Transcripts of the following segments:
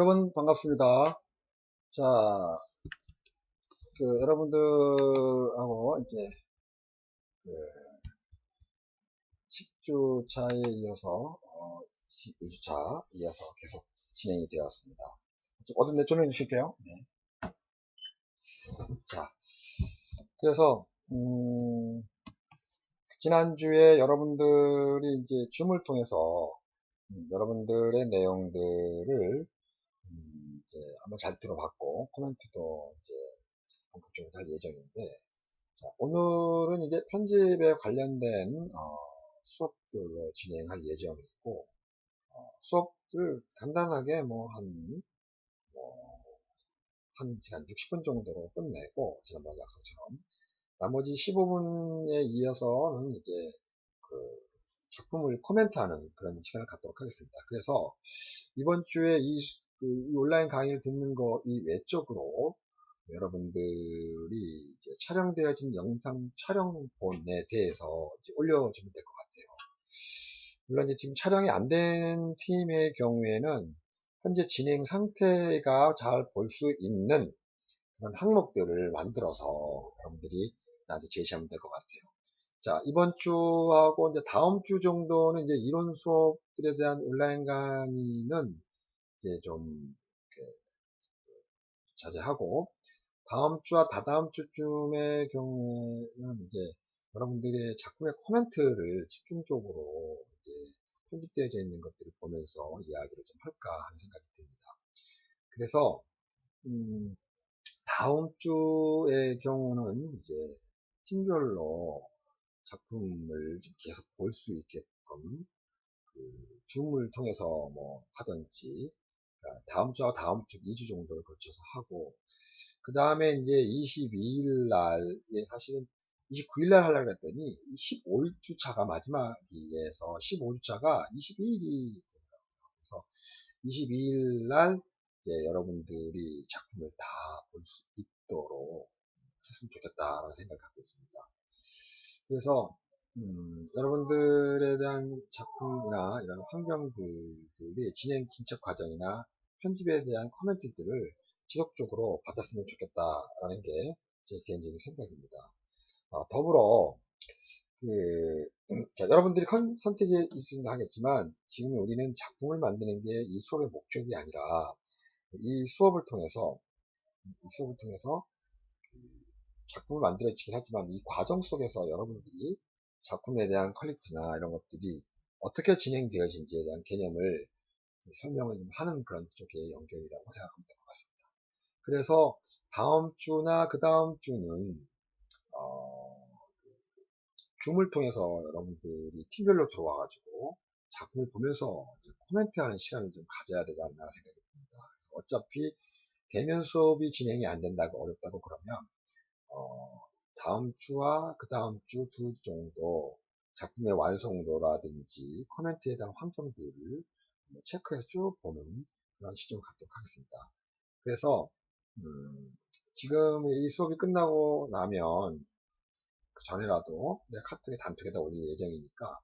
여러분 반갑습니다. 자, 여러분들하고 이제 그 10주차에 이어서 21주차 이어서 계속 진행이 되었습니다. 좀 어둠 좀 해주실게요. 네. 자, 그래서 지난주에 여러분들이 이제 줌을 통해서 여러분들의 내용들을 이제 한번 잘 들어봤고 코멘트도 이제 본격적으로 할 예정인데, 자, 오늘은 이제 편집에 관련된 수업들을 진행할 예정이고, 수업을 간단하게 한 시간 60분 정도로 끝내고, 지난번 약속처럼 나머지 15분에 이어서는 이제 그 작품을 코멘트하는 그런 시간을 갖도록 하겠습니다. 그래서 이번 주에 이 온라인 강의를 듣는 거 이 외적으로 여러분들이 이제 촬영되어진 영상 촬영본에 대해서 이제 올려주면 될 것 같아요. 물론 이제 지금 촬영이 안 된 팀의 경우에는 현재 진행 상태가 잘 볼 수 있는 그런 항목들을 만들어서 여러분들이 나한테 제시하면 될 것 같아요. 자, 이번 주하고 이제 다음 주 정도는 이제 이론 수업들에 대한 온라인 강의는 이제 좀 자제하고, 다음 주와 다다음 주쯤의 경우에는 이제 여러분들의 작품의 코멘트를 집중적으로 이제 편집되어져 있는 것들을 보면서 이야기를 좀 할까 하는 생각이 듭니다. 그래서 다음 주의 경우는 이제 팀별로 작품을 좀 계속 볼 수 있게끔 줌을 통해서 하든지, 그러니까 다음 주와 다음 주 2주 정도를 거쳐서 하고, 그 다음에 이제 22일 날에 사실은 29일 날 하려고 했더니 15주차가 마지막이어서 15주차가 22일이 되더라고요. 그래서 22일 날 이제 여러분들이 작품을 다 볼 수 있도록 했으면 좋겠다라는 생각을 갖고 있습니다. 그래서 여러분들에 대한 작품이나 이런 환경들의 진행 진척 과정이나 편집에 대한 코멘트들을 지속적으로 받았으면 좋겠다라는 게 제 개인적인 생각입니다. 더불어 자, 여러분들이 선택이 있으면 하겠지만, 지금 우리는 작품을 만드는 게 이 수업의 목적이 아니라 이 수업을 통해서 작품을 만들어지긴 하지만 이 과정 속에서 여러분들이 작품에 대한 퀄리티나 이런 것들이 어떻게 진행되어진지에 대한 개념을 설명을 좀 하는 그런 쪽의 연결이라고 생각하면 될 것 같습니다. 그래서 다음 주나 그 다음 주는 줌을 통해서 여러분들이 팀별로 들어와가지고 작품을 보면서 이제 코멘트하는 시간을 좀 가져야 되지 않나 생각이 듭니다. 그래서 어차피 대면 수업이 진행이 안 된다고 어렵다고 그러면 다음 주와 그 다음 주 2주 정도 작품의 완성도라든지 코멘트에 대한 환경들을 체크해서 쭉 보는 그런 시점을 갖도록 하겠습니다. 그래서 지금 이 수업이 끝나고 나면 그 전에라도 내 카톡에 단톡에다 올릴 예정이니까,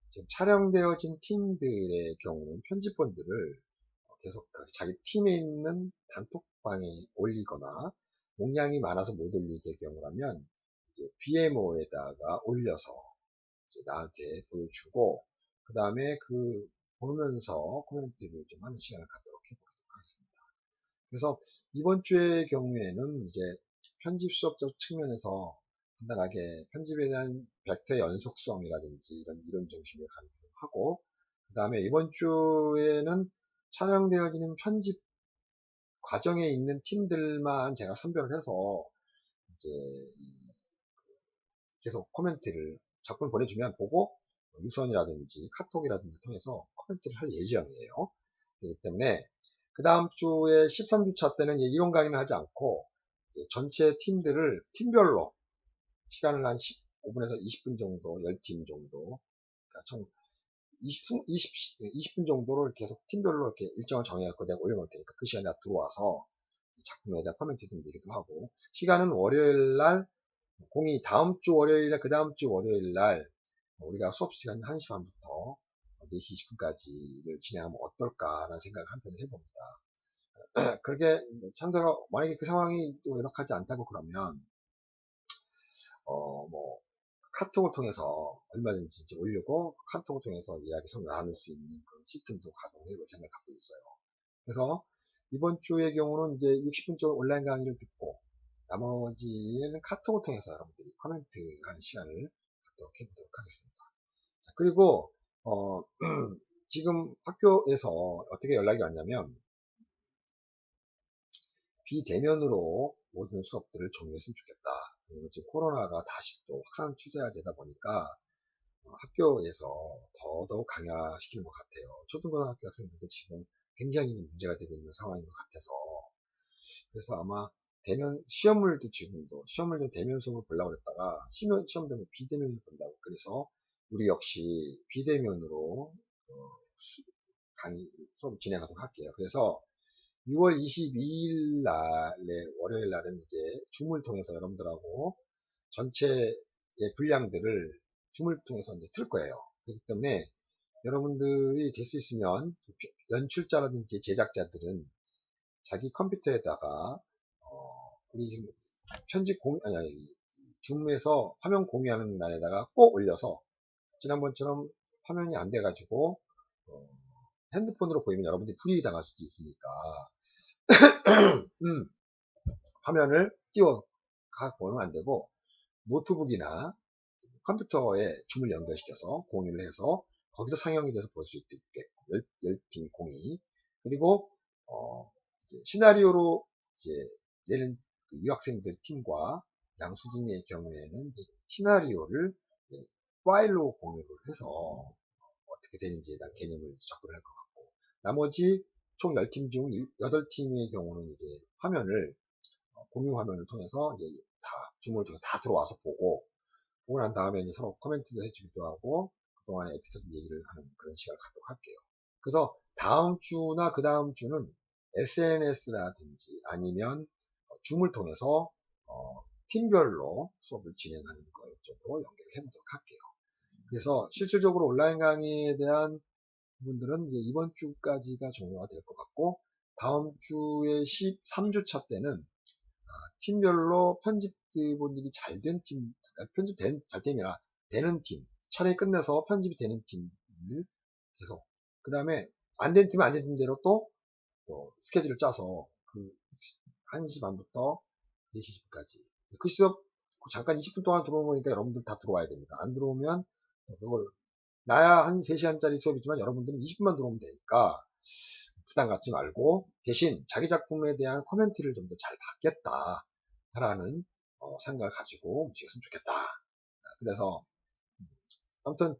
지금 촬영되어진 팀들의 경우는 편집본들을 계속 자기 팀에 있는 단톡방에 올리거나, 용량이 많아서 못 올리게 경우라면 이제 BMO에다가 올려서 이제 나한테 보여주고, 그 다음에 보면서 코멘트를 좀 하는 시간을 갖도록 해보도록 하겠습니다. 그래서 이번 주의 경우에는 이제 편집 수업적 측면에서 간단하게 편집에 대한 벡터 연속성이라든지 이런 이론 중심을 강조하고, 그 다음에 이번 주에는 촬영되어지는 편집 과정에 있는 팀들만 제가 선별을 해서 이제 계속 코멘트를 작품을 보내주면 보고 유선이라든지 카톡이라든지 통해서 코멘트를 할 예정이에요. 그렇기 때문에 그 다음 주에 13주차 때는 이론 강의는 하지 않고 전체 팀들을 팀별로 시간을 한 15분에서 20분 정도, 10팀 정도, 그러니까 총 20분 정도를 계속 팀별로 이렇게 일정을 정해갖고 내가 올려놓을 테니까 그 시간에 들어와서 작품에 대한 코멘트 좀 얘기도 하고, 시간은 월요일 날, 다음 주 월요일 날, 그 다음 주 월요일 날 우리가 수업 시간이 1시 반부터 4시 20분까지를 진행하면 어떨까라는 생각을 한편 해봅니다. 그렇게 참사가 만약에 그 상황이 또 연락하지 않다고 그러면 뭐 카톡을 통해서 얼마든지 이제 올리고 카톡을 통해서 이야기 서로 나눌 수 있는 그런 시스템도 가동해 볼 생각을 갖고 있어요. 그래서 이번 주의 경우는 이제 60분 쪽 온라인 강의를 듣고 나머지는 카톡을 통해서 여러분들이 코멘트하는 시간을 갖도록 해보도록 하겠습니다. 자, 그리고 지금 학교에서 어떻게 연락이 왔냐면 비대면으로 모든 수업들을 종료했으면 좋겠다. 그리고 지금 코로나가 다시 또 확산 추세가 되다 보니까 학교에서 더더욱 강화시키는 것 같아요. 초등고등학교 학생들도 지금 굉장히 문제가 되고 있는 상황인 것 같아서 그래서 아마 대면 시험물도 지금도 시험물도 대면 수업을 보려고 했다가 시험들은 비대면으로 본다고 그래서 우리 역시 비대면으로 강의 수업 진행하도록 할게요. 그래서 6월 22일 날에 월요일 날은 이제 줌을 통해서 여러분들하고 전체의 분량들을 줌을 통해서 이제 틀 거예요. 그렇기 때문에 여러분들이 될 수 있으면 연출자라든지 제작자들은 자기 컴퓨터에다가 우리 지금 편집 줌에서 화면 공유하는 날에다가 꼭 올려서 지난번처럼 화면이 안 돼가지고 핸드폰으로 보이면 여러분들이 불이익 당할 수도 있으니까 화면을 띄워 갖고는 안 되고 노트북이나 컴퓨터에 줌을 연결시켜서 공유를 해서 거기서 상영이 돼서 볼 수 있게끔 10팀 공유 그리고 이제 시나리오로 이제 얘는 유학생들 팀과 양수진의 경우에는 이제 시나리오를 파일로 공유를 해서 어떻게 되는지에 대한 개념을 접근할 것 같고 나머지 총 10팀 중 8팀의 경우는 이제 화면을 공유 화면을 통해서 이제 다 줌을 통해 다 들어와서 보고 난 다음에 이제 서로 코멘트도 해주기도 하고 그동안의 에피소드 얘기를 하는 그런 시간을 갖도록 할게요. 그래서 다음 주나 그 다음 주는 SNS라든지 아니면 줌을 통해서 팀별로 수업을 진행하는 것 쪽으로 연결을 해보도록 할게요. 그래서 실질적으로 온라인 강의에 대한 부분들은 이제 이번 주까지가 종료가 될 것 같고 다음 주에 13주차 때는 팀별로 편집본들이 잘 된 팀, 잘 됨이라 되는 팀, 촬영이 끝내서 편집이 되는 팀을 계속, 그 다음에 안 된 팀은 안 된 팀대로 또 스케줄을 짜서 그 1시 반부터 4시 10분까지. 그 시업 잠깐 20분 동안 들어오는 거니까 여러분들 다 들어와야 됩니다. 안 들어오면 그걸 나야 한 3시간짜리 수업이지만 여러분들은 20분만 들어오면 되니까 부담 갖지 말고 대신 자기 작품에 대한 코멘트를 좀 더 잘 받겠다 라는 생각을 가지고 움직였으면 좋겠다. 그래서 아무튼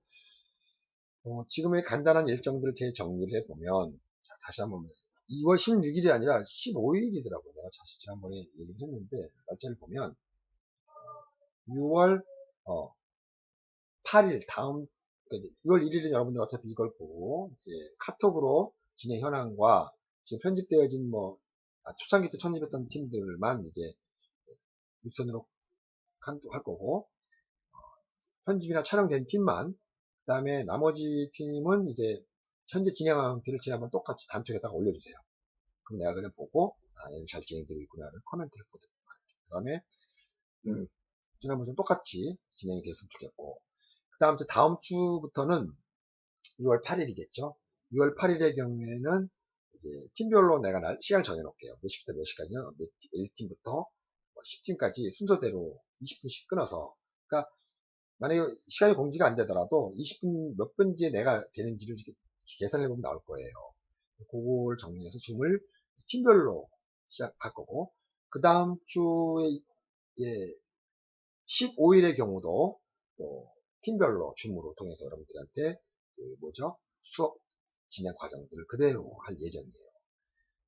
지금의 간단한 일정들을 재정리를 해보면 자, 다시 한번 2월 16일이 아니라 15일이더라고요. 내가 지난번에 얘기를 했는데 날짜를 보면 6월 8일 다음 6월 1일은 여러분들 어차피 이걸 보고 이제 카톡으로 진행 현황과 지금 편집되어진 초창기 때 편집했던 팀들만 이제 유선으로 할 거고 편집이나 촬영된 팀만 그 다음에 나머지 팀은 이제 현재 진행한 형태를 지난번 똑같이 단톡에다가 올려주세요. 그럼 내가 그냥 보고 얘는 잘 진행되고 있구나를 코멘트를 보도록 할게요. 그 다음에 지난번처럼 똑같이 진행이 됐으면 좋겠고 그 다음 주부터는 6월 8일이겠죠. 6월 8일의 경우에는 이제 팀별로 내가 시간을 정해놓을게요. 몇 시부터 몇 시까지요. 1팀부터 10팀까지 순서대로 20분씩 끊어서 그러니까 만약에 시간이 공지가 안 되더라도 20분 몇 분뒤에 내가 되는지를 이렇게 계산해 보면 나올 거예요. 그걸 정리해서 줌을 팀별로 시작할 거고 그 다음 주에 15일의 경우도 또 팀별로 줌으로 통해서 여러분들한테 수업 진행 과정들을 그대로 할 예정이에요.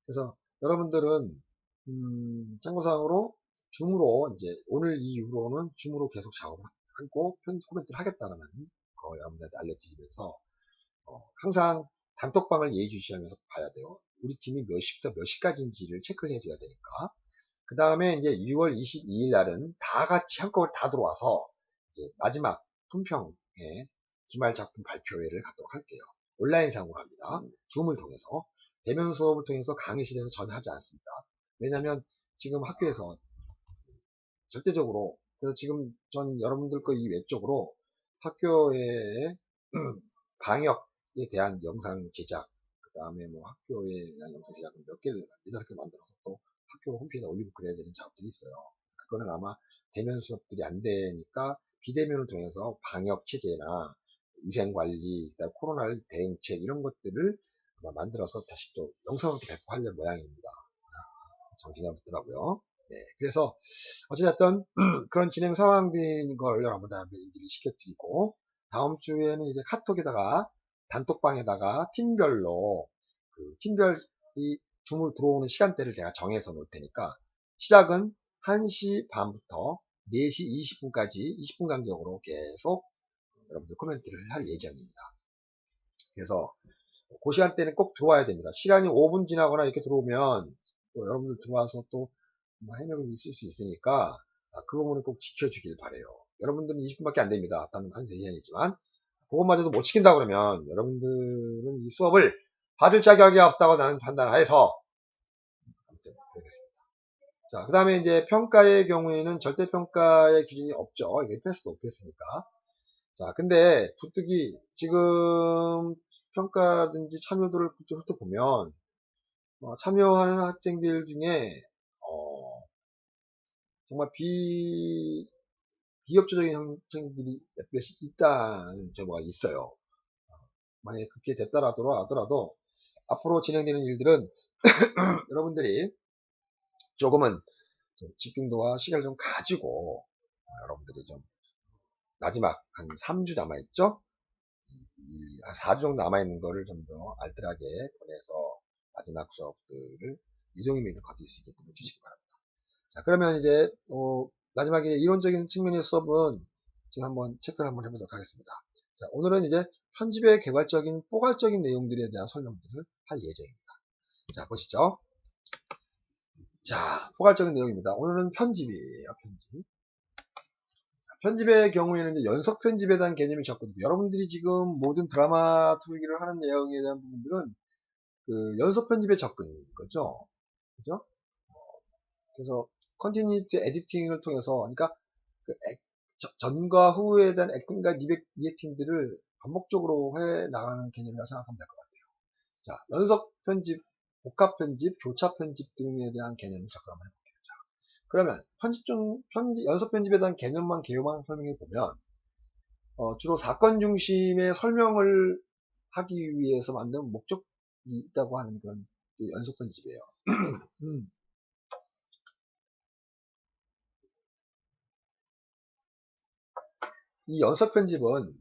그래서 여러분들은 참고사항으로 줌으로 이제 오늘 이후로는 줌으로 계속 작업을 하고 코멘트를 하겠다는 거 여러분들한테 알려드리면서 항상 단톡방을 예의주시하면서 봐야 돼요. 우리 팀이 몇 시부터 몇 시까지인지를 체크를 해줘야 되니까. 그 다음에 이제 6월 22일 날은 다 같이 한꺼번에 다 들어와서 이제 마지막 품평의 기말 작품 발표회를 갖도록 할게요. 온라인상으로 합니다. 줌을 통해서. 대면 수업을 통해서 강의실에서 전혀 하지 않습니다. 왜냐하면 지금 학교에서 절대적으로, 그래서 지금 저는 여러분들 거 이 외적으로 학교의 방역에 대한 영상 제작, 그 다음에 뭐 학교에 대한 영상 제작을 몇 개를, 네다섯 개를 만들어서 또 학교 홈페이지에 올리고 그래야 되는 작업들이 있어요. 그거는 아마 대면 수업들이 안 되니까 비대면을 통해서 방역 체제나 위생관리, 그다음에 코로나 대응책 이런 것들을 아마 만들어서 다시 또 영상으로 배포하려는 모양입니다. 정신이 안 붙더라고요. 네, 그래서 어쨌든 그런 진행 상황인 걸 여러분들 인지를 시켜드리고, 다음 주에는 이제 카톡에다가 단톡방에다가 팀별로 팀별 이 줌으로 들어오는 시간대를 제가 정해서 놓을 테니까, 시작은 1시 반부터 4시 20분까지 20분 간격으로 계속 여러분들 코멘트를 할 예정입니다. 그래서 그 시간대는 꼭 들어와야 됩니다. 시간이 5분 지나거나 이렇게 들어오면 또 여러분들 들어와서 또 해명이 있을 수 있으니까 그 부분을 꼭 지켜주길 바래요. 여러분들은 20분밖에 안 됩니다. 다른 한 3시간이지만 그것마저도 못 지킨다 그러면 여러분들은 이 수업을 받을 자격이 없다고 나는 판단하여서, 아무튼 그러겠습니다. 자, 그 다음에 이제 평가의 경우에는 절대평가의 기준이 없죠. 이게 패스도 오프했으니까. 자, 근데 부득이 지금 평가든지 참여도를 좀 훑어보면 참여하는 학생들 중에 정말 비협조적인 학생들이 몇몇이 있다는 정보가 있어요. 만약에 그렇게 됐다라도 하더라도 앞으로 진행되는 일들은 여러분들이 조금은 좀 집중도와 시간을 좀 가지고 여러분들이 좀 마지막 한 3주 남아있죠? 한 4주 정도 남아있는 거를 좀 더 알뜰하게 보내서 마지막 수업들을 이종의미를 거둘 수 있게끔 해주시기 바랍니다. 자, 그러면 이제 마지막에 이론적인 측면의 수업은 지금 한번 체크를 한번 해보도록 하겠습니다. 자, 오늘은 이제 편집의 개괄적인 포괄적인 내용들에 대한 설명들을 할 예정입니다. 자, 보시죠. 자, 포괄적인 내용입니다. 오늘은 편집이에요. 편집. 편집의 경우에는 이제 연속 편집에 대한 개념이 적거든요. 여러분들이 지금 모든 드라마 틀기를 하는 내용에 대한 부분들은 그 연속 편집의 접근인 거죠. 그죠? 그래서 컨티뉴티 에디팅을 통해서, 그러니까 그 전과 후에 대한 액팅과 리액팅들을 반복적으로 해 나가는 개념이라고 생각하면 될 것 같아요. 자, 연속 편집, 복합 편집, 교차 편집 등에 대한 개념을 접근 한번 해볼게요. 자, 그러면 연속 편집에 대한 개념만 개요만 설명해 보면 주로 사건 중심의 설명을 하기 위해서 만든 목적이 있다고 하는 그런 연속 편집이에요. 이 연속 편집은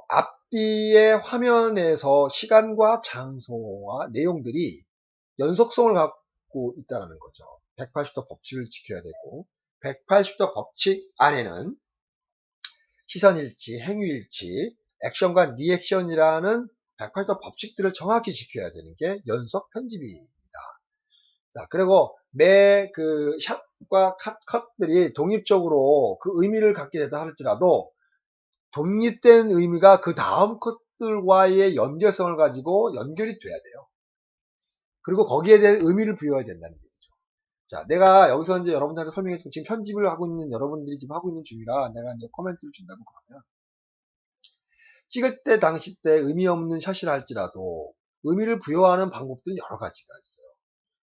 앞뒤의 화면에서 시간과 장소와 내용들이 연속성을 갖고 있다는 거죠. 180도 법칙을 지켜야 되고, 180도 법칙 안에는 시선일치, 행위일치, 액션과 리액션이라는 180도 법칙들을 정확히 지켜야 되는 게 연속 편집입니다. 자, 그리고 매 그 샷과 컷들이 독립적으로 그 의미를 갖게 되다 할지라도 독립된 의미가 그 다음 컷들과의 연결성을 가지고 연결이 돼야 돼요. 그리고 거기에 대한 의미를 부여해야 된다는 얘기죠. 자, 내가 여기서 이제 여러분들한테 설명해주고 지금 편집을 하고 있는 여러분들이 지금 하고 있는 중이라 내가 이제 코멘트를 준다고 그러면, 찍을 때 당시 때 의미 없는 샷이라 할지라도 의미를 부여하는 방법들은 여러 가지가 있어요.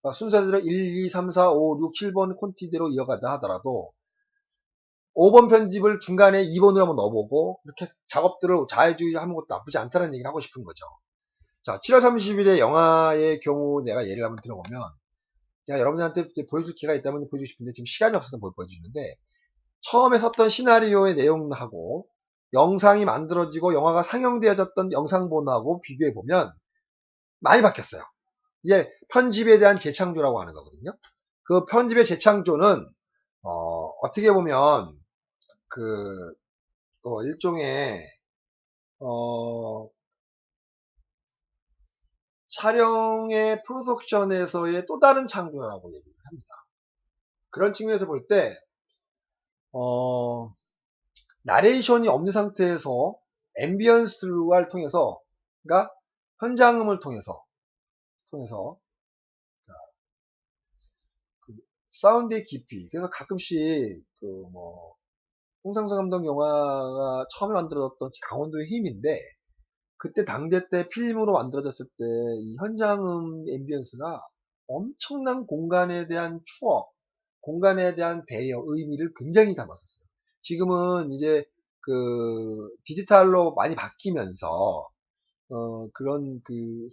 그러니까 순서대로 1, 2, 3, 4, 5, 6, 7번 콘티대로 이어가다 하더라도 5번 편집을 중간에 2번으로 한번 넣어보고 이렇게 작업들을 자해주의하는 것도 나쁘지 않다는 얘기를 하고 싶은 거죠. 자, 7월 30일의 영화의 경우 내가 예를 한번 들어보면, 제가 여러분들한테 보여줄 기회가 있다면 보여주고 싶은데 지금 시간이 없어서 보여주는데, 처음에 썼던 시나리오의 내용하고 영상이 만들어지고 영화가 상영되어졌던 영상본하고 비교해보면 많이 바뀌었어요. 이게 편집에 대한 재창조라고 하는 거거든요. 그 편집의 재창조는 어떻게 보면 그 일종의 촬영의 프로덕션에서의 또 다른 창조라고 얘기를 합니다. 그런 측면에서 볼 때 나레이션이 없는 상태에서 앰비언스를 통해서, 그러니까 현장음을 통해서 통해서 그 사운드의 깊이. 그래서 가끔씩 홍상수 감독 영화가 처음에 만들어졌던 강원도의 힘인데 그때 당대 때 필름으로 만들어졌을 때 이 현장음 앰비언스가 엄청난 공간에 대한 추억, 공간에 대한 배려, 의미를 굉장히 담았었어요. 지금은 이제 디지털로 많이 바뀌면서 그런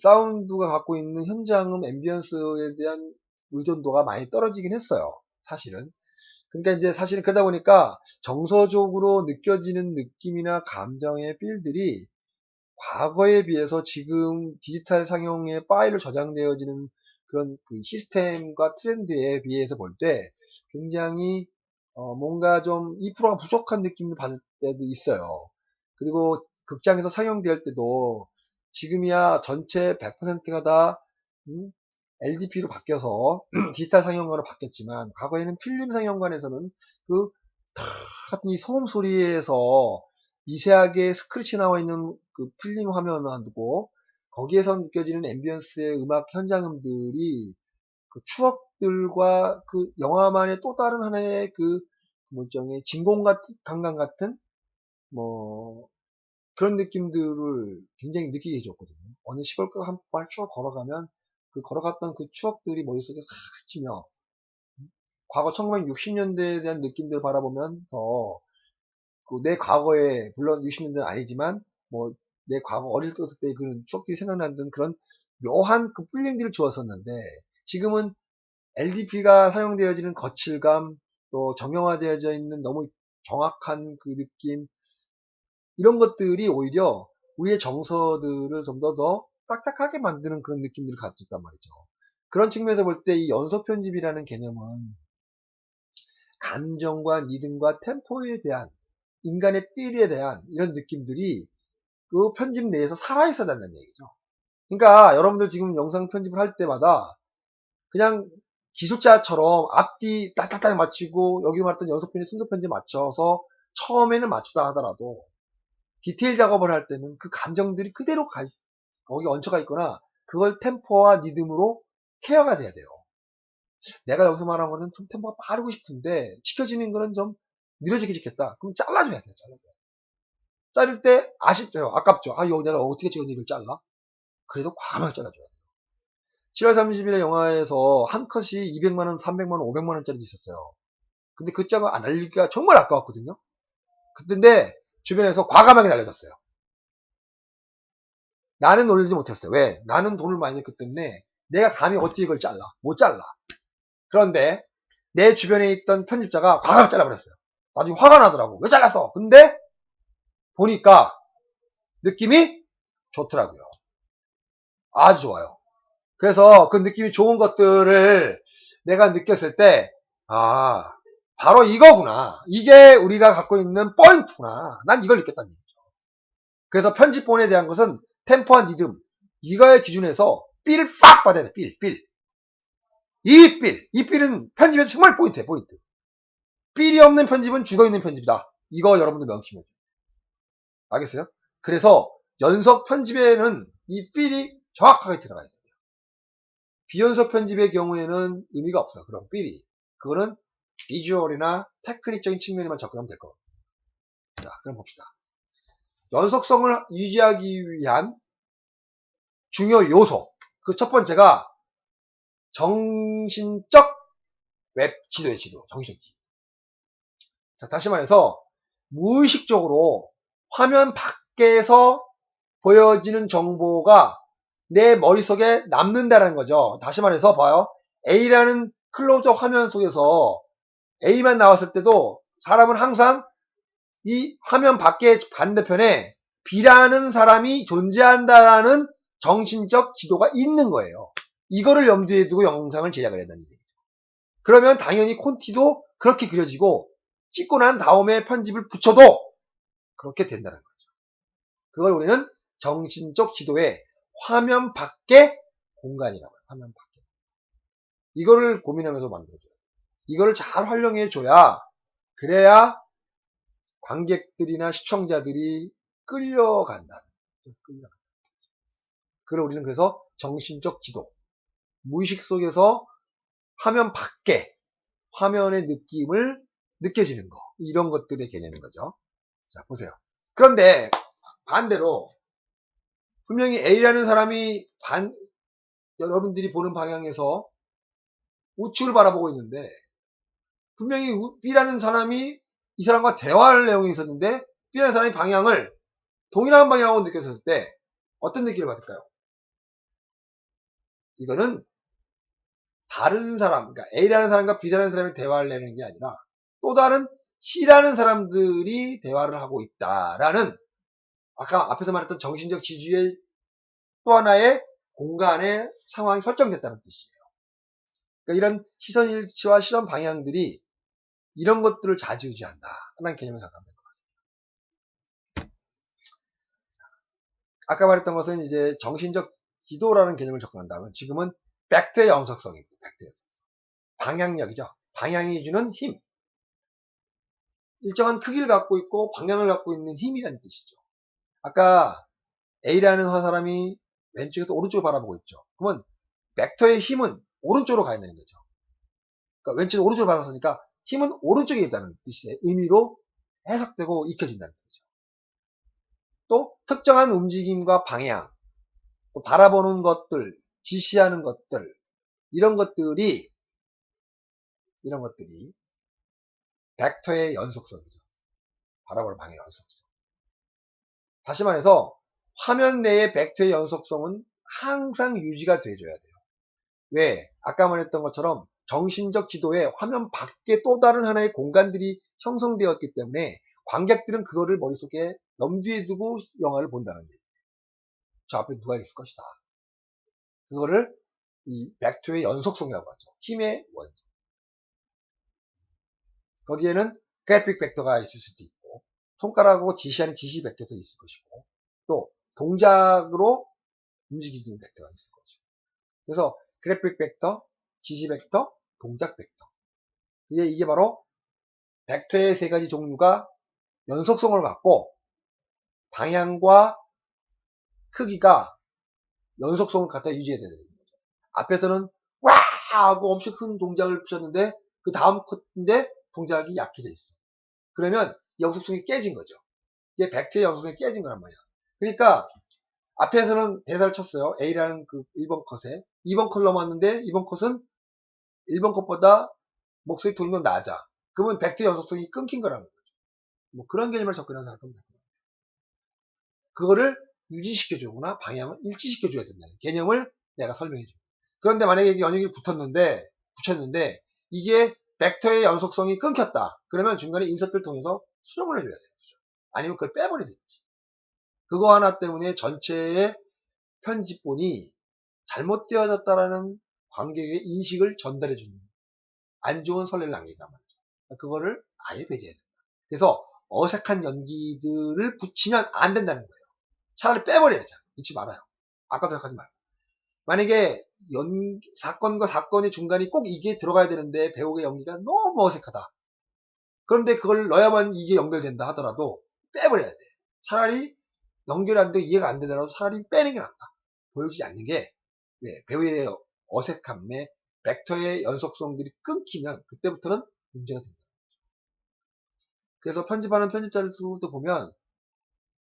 사운드가 갖고 있는 현장음 앰비언스에 대한 의존도가 많이 떨어지긴 했어요. 사실은. 그러니까 이제 사실은 그러다 보니까 정서적으로 느껴지는 느낌이나 감정의 필들이 과거에 비해서 지금 디지털 상용의 파일로 저장되어지는 그런 시스템과 트렌드에 비해서 볼 때 굉장히 뭔가 좀 2%가 부족한 느낌을 받을 때도 있어요. 그리고 극장에서 상영될 때도 지금이야 전체 100%가 다 LDP로 바뀌어서 디지털 상영관으로 바뀌었지만 과거에는 필름 상영관에서는 같은 이 소음 소리에서 미세하게 스크래치 나와 있는 필름 화면을 두고 거기에서 느껴지는 앰비언스의 음악 현장음들이 추억들과 영화만의 또 다른 하나의 일종의 진공 같은 감각 같은 그런 느낌들을 굉장히 느끼게 해줬거든요. 어느 시골가 한발 쭉 걸어가면 걸어갔던 추억들이 머릿속에 싹 스치며 과거 1960년대에 대한 느낌들을 바라보면서 내 과거에 물론 60년대는 아니지만 내 과거 어릴 때 그런 추억들이 생각나는 그런 묘한 필링들을 주었었는데 지금은 LDP가 사용되어지는 거칠감 또 정형화되어져 있는 너무 정확한 느낌 이런 것들이 오히려 우리의 정서들을 좀 더 딱딱하게 만드는 그런 느낌들을 갖고 있단 말이죠. 그런 측면에서 볼 때 이 연속 편집이라는 개념은 감정과 리듬과 템포에 대한 인간의 필에 대한 이런 느낌들이 편집 내에서 살아있어야 된다는 얘기죠. 그러니까 여러분들 지금 영상 편집을 할 때마다 그냥 기술자처럼 앞뒤 딱딱딱 맞추고 여기 말했던 연속 편집, 순서 편집 맞춰서 처음에는 맞추다 하더라도 디테일 작업을 할 때는 그 감정들이 그대로 거기 얹혀가 있거나 그걸 템포와 리듬으로 케어가 돼야 돼요. 내가 여기서 말한 거는 좀 템포가 빠르고 싶은데 지켜지는 거는 좀 느려지게 찍겠다. 그럼 잘라줘야 돼요. 잘라줘야 돼요. 자를 때 아쉽죠. 아깝죠. 이거 내가 어떻게 찍었는지 이걸 잘라? 그래도 과감하게 잘라줘야 돼요. 7월 30일에 영화에서 한 컷이 200만원, 300만원, 500만원짜리도 있었어요. 근데 그 짝을 안 알리기가 정말 아까웠거든요. 근데 주변에서 과감하게 날려줬어요. 나는 놀리지 못했어요. 왜? 나는 돈을 많이 냈기 때문에 내가 감히 어떻게 이걸 잘라? 못 잘라. 그런데 내 주변에 있던 편집자가 과감하게 잘라버렸어요. 나중에 화가 나더라고. 왜 잘랐어? 근데 보니까 느낌이 좋더라고요. 아주 좋아요. 그래서 그 느낌이 좋은 것들을 내가 느꼈을 때, 바로 이거구나. 이게 우리가 갖고 있는 포인트구나. 난 이걸 느꼈다는 얘기죠. 그래서 편집본에 대한 것은 템포와 리듬, 이거의 기준에서 삘을 팍 받아야 돼, 삘. 이 삘은 편집에서 정말 포인트예요, 포인트. 삘이 없는 편집은 죽어있는 편집이다. 이거 여러분들 명심해요. 알겠어요? 그래서 연속 편집에는 이 삘이 정확하게 들어가야 돼요. 비연속 편집의 경우에는 의미가 없어요. 그럼 삘이. 그거는 비주얼이나 테크닉적인 측면에만 접근하면 될 것 같아요. 자, 그럼 봅시다. 연속성을 유지하기 위한 중요 요소. 그 첫 번째가 정신적 웹 지도예요, 지도. 정신적 지도. 자, 다시 말해서 무의식적으로 화면 밖에서 보여지는 정보가 내 머릿속에 남는다는 거죠. 다시 말해서 봐요. A라는 클로즈업 화면 속에서 A만 나왔을 때도 사람은 항상 이 화면 밖에 반대편에 B라는 사람이 존재한다는 정신적 지도가 있는 거예요. 이거를 염두에 두고 영상을 제작을 했다는 얘기죠. 그러면 당연히 콘티도 그렇게 그려지고 찍고 난 다음에 편집을 붙여도 그렇게 된다는 거죠. 그걸 우리는 정신적 지도의 화면 밖의 공간이라고 해요. 화면 밖에. 이거를 고민하면서 만들어줘요. 이거를 잘 활용해줘야 그래야 관객들이나 시청자들이 끌려간다. 그걸 우리는 그래서 정신적 지도. 무의식 속에서 화면 밖에 화면의 느낌을 느껴지는 거, 이런 것들의 개념인 거죠. 자, 보세요. 그런데 반대로 분명히 A라는 사람이 여러분들이 보는 방향에서 우측을 바라보고 있는데, 분명히 B라는 사람이 이 사람과 대화할 내용이 있었는데 B라는 사람이 방향을 동일한 방향으로 느꼈을 때 어떤 느낌을 받을까요? 이거는 다른 사람, 그러니까 A라는 사람과 B라는 사람이 대화를 내는 게 아니라 또 다른 C라는 사람들이 대화를 하고 있다라는, 아까 앞에서 말했던 정신적 지주의 또 하나의 공간의 상황이 설정됐다는 뜻이에요. 그러니까 이런 시선 일치와 실험 방향들이 이런 것들을 좌지우지한다 하는 개념을 생각하면 될 것 같습니다. 아까 말했던 것은 이제 정신적 기도라는 개념을 접근한다면, 지금은 벡터의 연속성입니다. 벡터의 연속성. 방향력이죠. 방향이 주는 힘. 일정한 크기를 갖고 있고 방향을 갖고 있는 힘이라는 뜻이죠. 아까 A라는 사람이 왼쪽에서 오른쪽을 바라보고 있죠. 그러면 벡터의 힘은 오른쪽으로 가야 되는 거죠. 그러니까 왼쪽에서 오른쪽으로 바라봤으니까 힘은 오른쪽에 있다는 뜻의 의미로 해석되고 익혀진다는 뜻이죠. 또 특정한 움직임과 방향, 또 바라보는 것들, 지시하는 것들, 이런 것들이 벡터의 연속성이죠. 바라보는 방향의 연속성. 다시 말해서 화면 내의 벡터의 연속성은 항상 유지가 돼줘야 돼요. 왜? 아까 말했던 것처럼 정신적 지도에 화면 밖에 또 다른 하나의 공간들이 형성되었기 때문에 관객들은 그거를 머릿속에 염두에 두고 영화를 본다는 얘기예요. 저 앞에 누가 있을 것이다. 그거를 이 벡터의 연속성이라고 하죠. 힘의 원성. 거기에는 그래픽 벡터가 있을 수도 있고, 손가락으로 지시하는 지시 벡터도 있을 것이고, 또 동작으로 움직이는 벡터가 있을 것이고. 그래서 그래픽 벡터, 지시 벡터, 동작 벡터. 이게 바로 벡터의 세 가지 종류가 연속성을 갖고 방향과 크기가 연속성을 갖다 유지해야 되는 거죠. 앞에서는 와 하고 엄청 큰 동작을 펼쳤는데 그 다음 컷인데 동작이 약해져 있어. 그러면 연속성이 깨진 거죠. 이게 벡터의 연속성이 깨진 거란 말이야. 그러니까 앞에서는 대사를 쳤어요. A라는 그 1번 컷에 2번 컷 넘었는데 2번 컷은 1번 컷보다 목소리 톤이 더 낮아. 그러면 벡터 연속성이 끊긴 거라는 거죠. 뭐 그런 개념을 접근해서 생각하면 됩니다. 그거를 유지시켜주거나 방향을 일치시켜줘야 된다는 개념을 내가 설명해줍니다. 그런데 만약에 이게 연역이 붙였는데 이게 벡터의 연속성이 끊겼다. 그러면 중간에 인서트를 통해서 수정을 해줘야 돼요. 아니면 그걸 빼버리든지. 그거 하나 때문에 전체의 편집본이 잘못되어졌다라는 관객의 인식을 전달해주는 안 좋은 선례를 남기단 말이죠. 그거를 아예 배제해야 된다. 그래서 어색한 연기들을 붙이면 안 된다는 거예요. 차라리 빼버려야죠. 넣지 말아요. 아까도 생각하지 말고. 만약에 사건과 사건의 중간에 꼭 이게 들어가야 되는데 배우의 연기가 너무 어색하다. 그런데 그걸 넣어야만 이게 연결된다 하더라도 빼버려야 돼. 차라리 연결이 안 돼, 이해가 안 되더라도 차라리 빼는 게 낫다. 보여주지 않는 게, 배우의 어색함에 벡터의 연속성들이 끊기면 그때부터는 문제가 됩니다. 그래서 편집하는 편집자들도 보면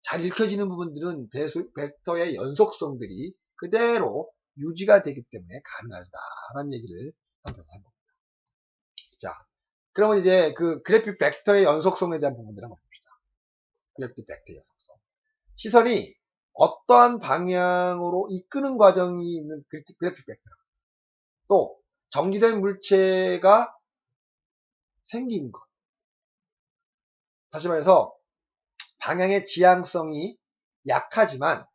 잘 읽혀지는 부분들은 벡터의 연속성들이 그대로 유지가 되기 때문에 가능하다라는 얘기를 한번 해봅니다. 자, 그러면 이제 그 그래픽 벡터의 연속성에 대한 부분들을 한번 봅시다. 그래픽 벡터의 연속성. 시선이 어떠한 방향으로 이끄는 과정이 있는 그래픽 벡터. 또 정지된 물체가 생긴 것. 다시 말해서 방향의 지향성이 약하지만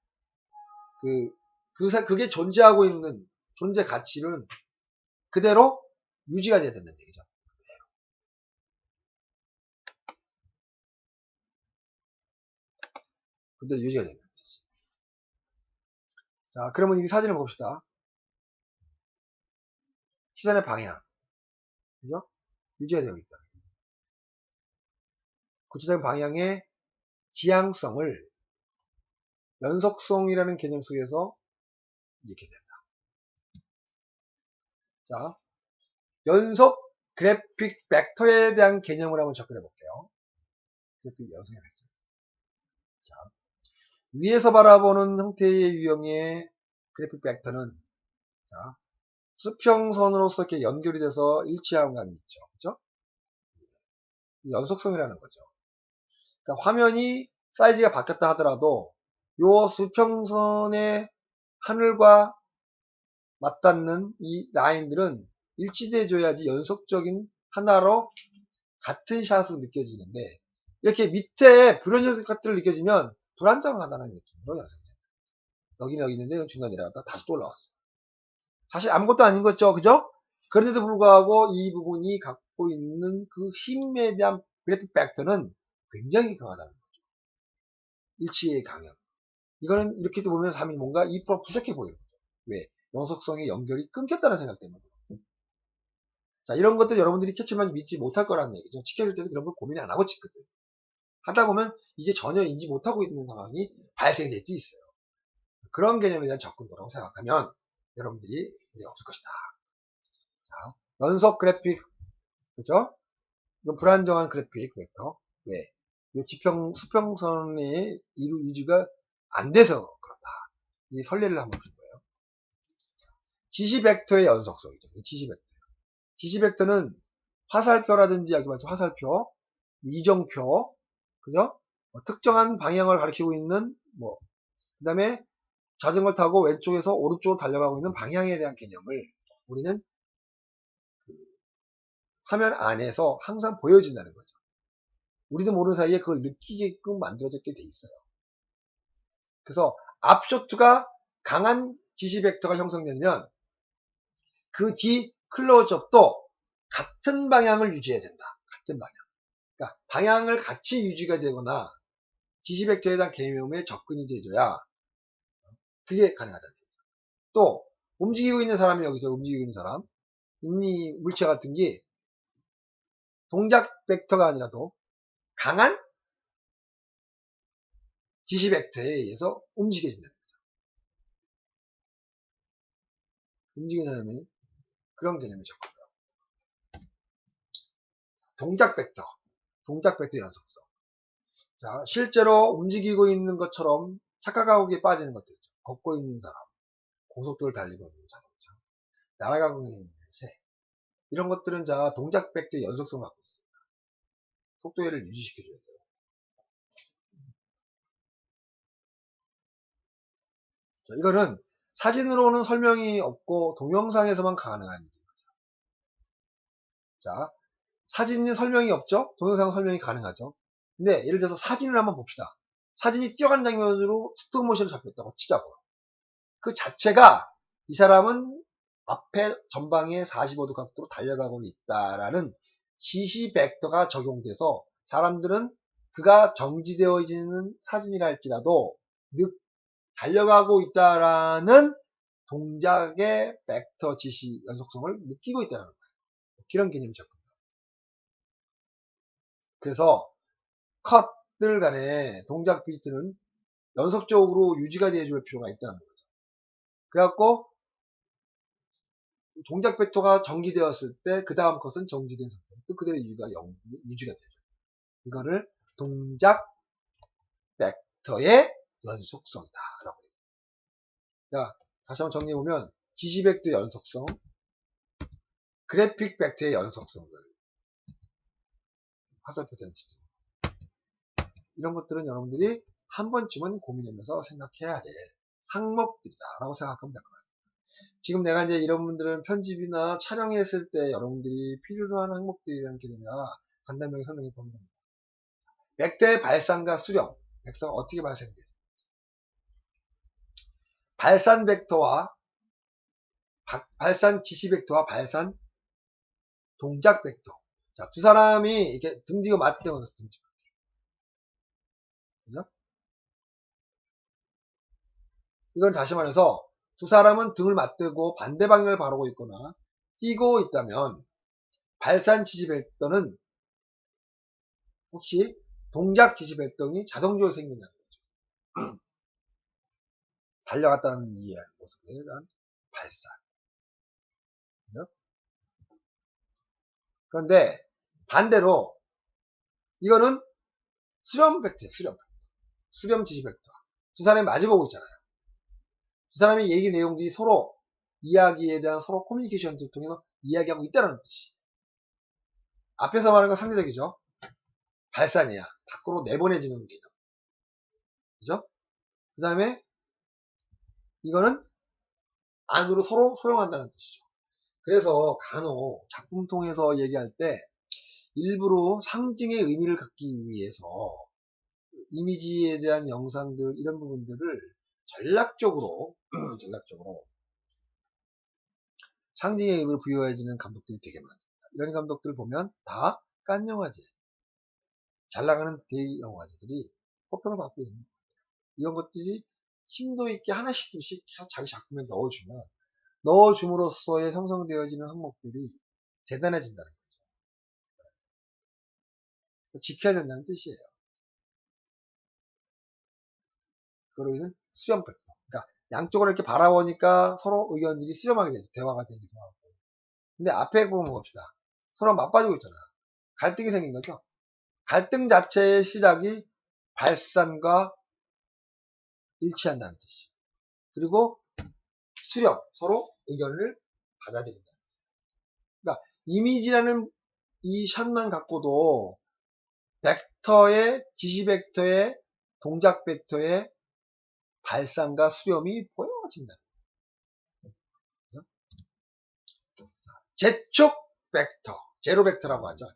그게 존재하고 있는 존재 가치는 그대로 유지가 돼야 된다는 얘기죠. 그대로 유지가 된다는 뜻이죠. 자, 그러면 이 사진을 봅시다. 시선의 방향. 그죠? 유지가 되어 있다. 구체적인 방향의 지향성을 연속성이라는 개념 속에서 이렇게 된다. 자, 연속 그래픽 벡터에 대한 개념을 한번 접근해 볼게요. 그래픽 연속의 벡터. 자, 위에서 바라보는 형태의 유형의 그래픽 벡터는 자, 수평선으로서 이렇게 연결이 돼서 일치하는 감이 있죠. 그죠? 연속성이라는 거죠. 그러니까 화면이 사이즈가 바뀌었다 하더라도 요 수평선의 하늘과 맞닿는 이 라인들은 일치돼 줘야지 연속적인 하나로 같은 샷으로 느껴지는데 이렇게 밑에 불연연속 것들을 느껴지면 불안정하다는 느낌으로 연상이 됩니다. 여기는 여기 있는데 중간에 내려갔다 다시 또 올라왔어요. 사실 아무것도 아닌 거죠. 그죠? 그런데도 불구하고 이 부분이 갖고 있는 그 힘에 대한 그래픽 팩터는 굉장히 강하다는 거죠. 일치의 강형. 이거는 이렇게 보면 사람이 뭔가 2% 부족해 보여요. 왜? 연속성의 연결이 끊겼다는 생각 때문에. 자, 이런 것들 여러분들이 캐치만 믿지 못할 거라는 얘기죠. 지켜줄 때도 그런 걸 고민 안 하고 찍거든. 하다 보면 이게 전혀 인지 못하고 있는 상황이 발생될 수 있어요. 그런 개념에 대한 접근도라고 생각하면 여러분들이 문제가 없을 것이다. 자, 연속 그래픽, 그죠? 이건 불안정한 그래픽 벡터. 왜? 이 수평선이 유지가 안 돼서 그렇다. 이 설례를 한번 볼 거예요. 지시 벡터의 연속성이죠. 지시 벡터. 지시 벡터는 화살표라든지 여기 말죠. 화살표, 이정표, 그죠? 특정한 방향을 가리키고 있는 그 다음에 자전거 타고 왼쪽에서 오른쪽으로 달려가고 있는 방향에 대한 개념을 우리는 그 화면 안에서 항상 보여진다는 거죠. 우리도 모르는 사이에 그걸 느끼게끔 만들어졌게 돼 있어요. 그래서 앞쇼트가 강한 지시 벡터가 형성되면 그 뒤 클로즈업도 같은 방향을 유지해야 된다. 같은 방향. 그러니까 방향을 같이 유지가 되거나 지시 벡터에 대한 개념에 접근이 돼줘야 그게 가능하다는 거죠. 또 움직이고 있는 사람이 여기서 움직이고 있는 사람, 이 물체 같은 게 동작 벡터가 아니라도 강한 지시 벡터에 의해서 움직여진다는 거죠. 움직이는 사람이 그런 개념이 접근해요. 동작 벡터 연속성. 자, 실제로 움직이고 있는 것처럼 착각하고에 빠지는 것들 있죠. 걷고 있는 사람, 고속도로를 달리고 있는 자동차, 날아가고 있는 새, 이런 것들은 자 동작 벡터의 연속성을 갖고 있습니다. 속도를 유지시켜줘야 돼요. 자, 이거는 사진으로는 설명이 없고 동영상에서만 가능한 일이죠. 자, 사진이 설명이 없죠? 동영상 설명이 가능하죠? 근데 예를 들어서 사진을 한번 봅시다. 사진이 뛰어가는 장면으로 스톱모션을 잡혔다고 치자고요. 그 자체가 이 사람은 앞에 전방에 45도 각도로 달려가고 있다라는 지시 벡터가 적용돼서 사람들은 그가 정지되어지는 사진이라 할지라도 달려가고 있다라는 동작의 벡터 지시 연속성을 느끼고 있다는 거예요. 이런 개념이 접근돼요. 그래서 컷들 간의 동작 비트는 연속적으로 유지가 되어줄 필요가 있다는 거죠. 그래갖고 동작 벡터가 정지되었을 때 그 다음 컷은 정지된 상태로 또 그대로 유지가 되죠. 이거를 동작 벡터의 연속성이다 라고 해요. 자, 다시 한번 정리해보면 지시 벡터의 연속성, 그래픽 벡터의 연속성을 화살표 덴시티, 이런 것들은 여러분들이 한 번쯤은 고민하면서 생각해야 될 항목들이다 라고 생각하면 될 것 같습니다. 지금 내가 이제 이런 분들은 편집이나 촬영했을 때 여러분들이 필요로 하는 항목들이라는 개념이라 간단하게 설명해 보면 됩니다. 벡터의 발산과 수령, 벡터가 어떻게 발생돼요? 발산 벡터와 발산 지시 벡터와 발산 동작 벡터. 자, 두 사람이 이렇게 등지고 맞대고 나서 등지고. 그죠? 이건 다시 말해서 두 사람은 등을 맞대고 반대 방향을 바라보고 있거나 뛰고 있다면 발산 지시 벡터는 혹시 동작 지시 벡터이 자동적으로 생긴다는 거죠. 달려갔다는 이해하는 모습에 대한 발산. 그죠? 그런데 반대로 이거는 수렴 벡터예요. 수렴 지시 벡터. 두 사람이 마주보고 있잖아요. 두 사람의 얘기 내용들이 서로 이야기에 대한 서로 커뮤니케이션을 통해서 이야기하고 있다는 뜻이. 앞에서 말하는 건 상대적이죠. 발산이야. 밖으로 내보내주는 개념. 그죠? 그 다음에 이거는 안으로 서로 소용한다는 뜻이죠. 그래서 간혹 작품 통해서 얘기할 때 일부러 상징의 의미를 갖기 위해서 이미지에 대한 영상들 이런 부분들을 전략적으로 상징의 의미를 부여해주는 감독들이 되게 많습니다. 이런 감독들 보면 다 깐 영화제, 잘 나가는 대영화제들이 호평을 받고 있는 거예요. 이런 것들이 심도 있게 하나씩 둘씩 자기 작품에 넣어줌으로써의 형성되어지는 항목들이 대단해진다는 거죠. 지켜야 된다는 뜻이에요. 그로 인한 수렴 벡터. 그러니까 양쪽으로 이렇게 바라보니까 서로 의견들이 수렴하게 되죠. 대화가 되기도 하고. 근데 앞에 보면 봅시다. 서로 맞빠지고 있잖아. 갈등이 생긴 거죠. 갈등 자체의 시작이 발산과 일치한다는 뜻이죠. 그리고 수렴, 서로 의견을 받아들인다는 뜻이죠. 그러니까 이미지라는 이 샷만 갖고도 벡터의 지시 벡터의 동작 벡터의 발산과 수렴이 보여진다. 제축 벡터, 제로 벡터라고 하죠.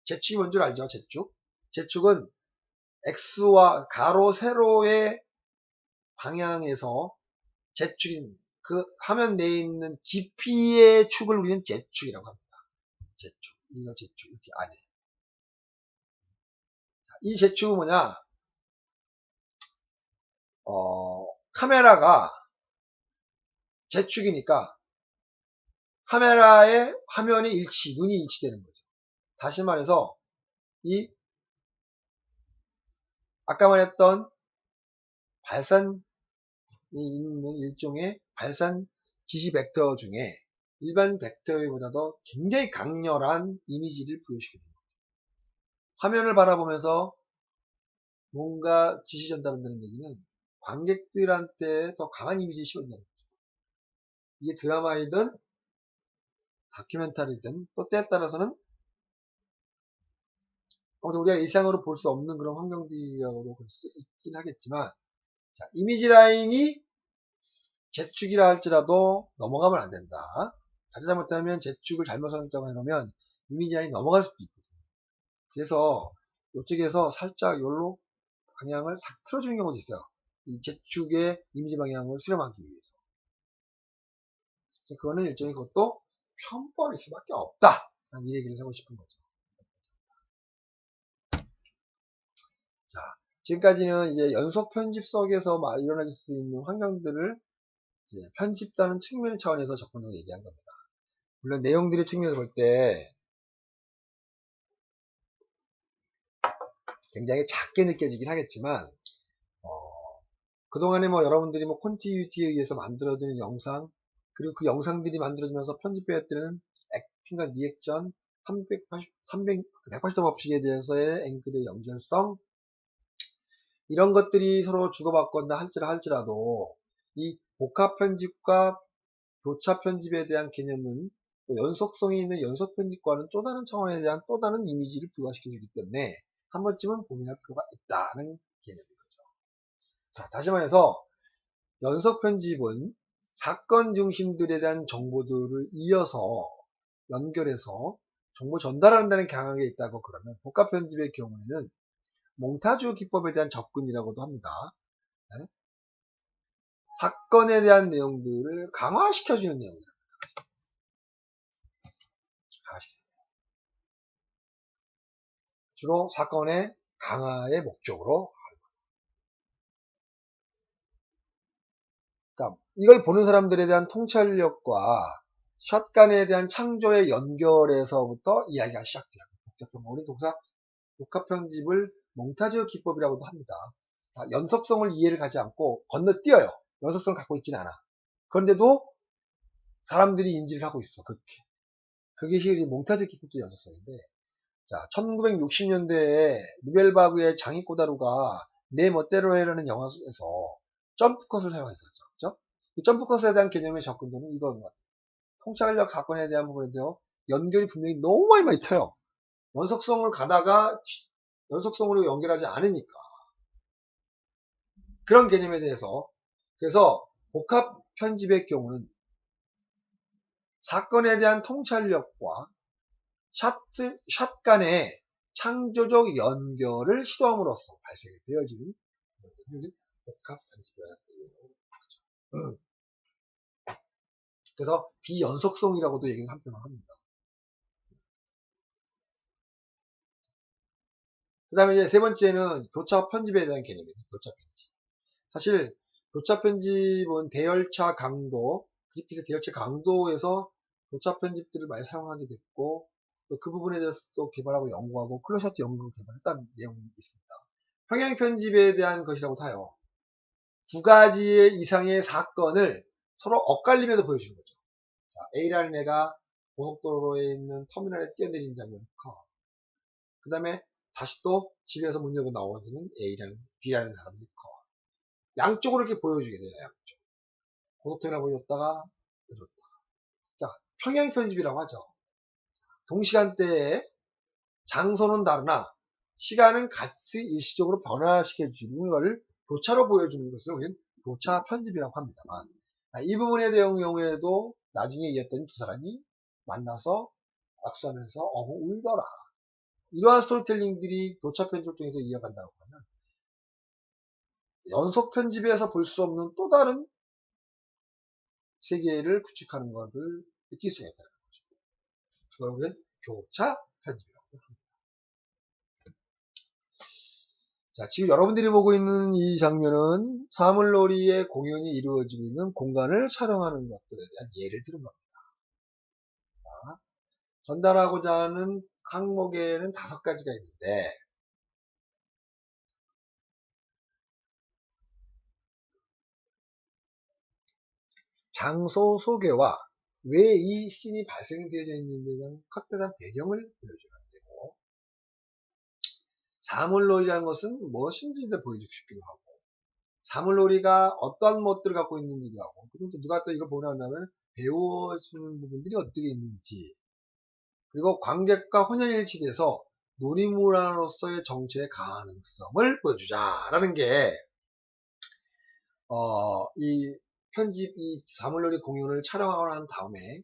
제축이 뭔 줄 알죠? 제축은 x와 가로 세로의 방향에서 제축입니다. 그 화면 내에 있는 깊이의 축을 우리는 제축이라고 합니다. 제축, 이거 제축 이렇게 안에. 이 제축은 뭐냐? 카메라가 제축이니까 카메라의 화면이 눈이 일치되는 거죠. 다시 말해서 이 아까 말했던 발산이 있는 일종의 발산 지시 벡터 중에 일반 벡터보다도 굉장히 강렬한 이미지를 부여시키는 거죠. 화면을 바라보면서 뭔가 지시 전달한다는 얘기는 관객들한테 더 강한 이미지를 씌운다는 거죠. 이게 드라마이든 다큐멘터리든 또 때에 따라서는 우리가 일상으로 볼 수 없는 그런 환경들이라고 볼 수 있긴 하겠지만, 자, 이미지 라인이 제축이라 할지라도 넘어가면 안 된다. 잘못하면 제축을 잘못 설정해 놓으면 이미지 라인이 넘어갈 수도 있거든요. 그래서 이쪽에서 살짝 요로 방향을 싹 틀어주는 경우도 있어요. 이 제축의 이미지 방향을 수렴하기 위해서. 그래서 그거는 일종의 그것도 편법일 수밖에 없다. 이 얘기를 하고 싶은 거죠. 자, 지금까지는 이제 연속 편집 속에서 일어날 수 있는 환경들을 이제 편집다는 측면 차원에서 접근적으로 얘기한 겁니다. 물론 내용들의 측면에서 볼 때 굉장히 작게 느껴지긴 하겠지만, 그동안에 여러분들이 콘티뉴티에 의해서 만들어지는 영상, 그리고 그 영상들이 만들어지면서 편집되었던 액팅과 리액션, 180도 법칙에 대해서의 앵글의 연결성, 이런 것들이 서로 주고받거나 할지라도 이 복합 편집과 교차 편집에 대한 개념은 연속성이 있는 연속 편집과는 또 다른 차원에 대한 또 다른 이미지를 부여시켜주기 때문에 한 번쯤은 고민할 필요가 있다는 개념인 거죠. 자, 다시 말해서 연속 편집은 사건 중심들에 대한 정보들을 이어서 연결해서 정보 전달한다는 경향이 있다고 그러면 복합 편집의 경우에는 몽타주 기법에 대한 접근이라고도 합니다. 네? 사건에 대한 내용들을 강화시켜주는 내용입니다. 주로 사건의 강화의 목적으로. 그러니까 이걸 보는 사람들에 대한 통찰력과 샷간에 대한 창조의 연결에서부터 이야기가 시작돼요. 우리 복합 편집을 몽타주 기법이라고도 합니다. 연속성을 이해를 가지 않고 건너뛰어요. 연속성을 갖고 있지는 않아. 그런데도 사람들이 인지를 하고 있어. 그렇게. 그게 이 몽타주 기법적 연속성인데, 자, 1960년대에 누벨바그의 장이 꼬다루가 내 멋대로 해라는 영화에서 점프컷을 사용했었죠. 그죠? 이 점프컷에 대한 개념의 접근도는 이건 것 같아요. 통찰력 사건에 대한 부분에 대해서 연결이 분명히 너무 많이 터요. 연속성을 가다가 연속성으로 연결하지 않으니까. 그런 개념에 대해서. 그래서 복합 편집의 경우는 사건에 대한 통찰력과 샷 간의 창조적 연결을 시도함으로써 발생이 되어지는 복합 편집이라고. 그래서 비연속성이라고도 얘기를 한편으로 합니다. 그 다음에 이제 세 번째는 교차 편집에 대한 개념이에요. 교차 편집. 사실 교차 편집은 대열차 강도, 그리핏의 대열차 강도에서 교차 편집들을 많이 사용하게 됐고, 또 그 부분에 대해서 또 개발하고 연구하고 클로샷 연구를 개발했다는 내용이 있습니다. 평행 편집에 대한 것이라고 하여 두 가지 이상의 사건을 서로 엇갈리면서 보여주는 거죠. 자, A라는 애가 고속도로에 있는 터미널에 뛰어내리는 장면이 커. 그 다음에 다시 또 집에서 문 열고 나오는 B라는 사람이 커. 양쪽으로 이렇게 보여주게 돼요. 양쪽. 고속터미널 보여줬다가 보여줬다. 자, 평행 편집이라고 하죠. 동시간대에 장소는 다르나 시간은 같이 일시적으로 변화시켜주는 걸 교차로 보여주는 것을 우리는 교차 편집이라고 합니다만, 이 부분의 경우에도 나중에 이었던 두 사람이 만나서 악수하면서 울더라. 이러한 스토리텔링들이 교차 편집을 통해서 이어간다고 하면 연속 편집에서 볼 수 없는 또 다른 세계를 구축하는 것을 느낄 수가 있다는 거죠. 그걸 우리는 교차 편집이라고 합니다. 자, 지금 여러분들이 보고 있는 이 장면은 사물놀이의 공연이 이루어지고 있는 공간을 촬영하는 것들에 대한 예를 들은 겁니다. 자, 전달하고자 하는 항목에는 5가지가 있는데, 장소 소개와 왜 이 씬이 발생되어져 있는지에 대한 컷대한 배경을 보여줘야 되고, 사물놀이라는 것은 무엇인지 보여주기도 하고, 사물놀이가 어떤 멋들을 갖고 있는지도 하고, 그리고 또 누가 또 이거 보고 나면 배워주는 부분들이 어떻게 있는지, 그리고 관객과 혼연일치돼서 놀이문화로서의 정체의 가능성을 보여주자라는 게, 이 사물놀이 공연을 촬영하고 난 다음에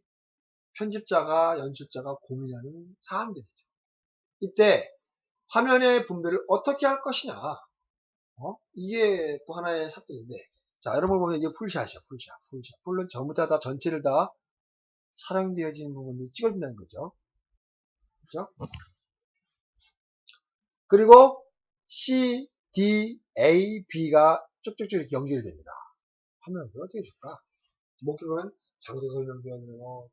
편집자가, 연출자가 고민하는 사안들이죠. 이때 화면의 분배를 어떻게 할 것이냐. 이게 또 하나의 샷들인데, 자, 여러분 보면 이게 풀샷이야, 풀샷. 풀은 전부 다 전체를 다 촬영되어진 부분들이 찍어준다는 거죠. 그죠? 그리고 C, D, A, B가 쭉쭉쭉 이렇게 연결이 됩니다. 화면을 어떻게 줄까? 목표는 장소 설명도 해야 되고,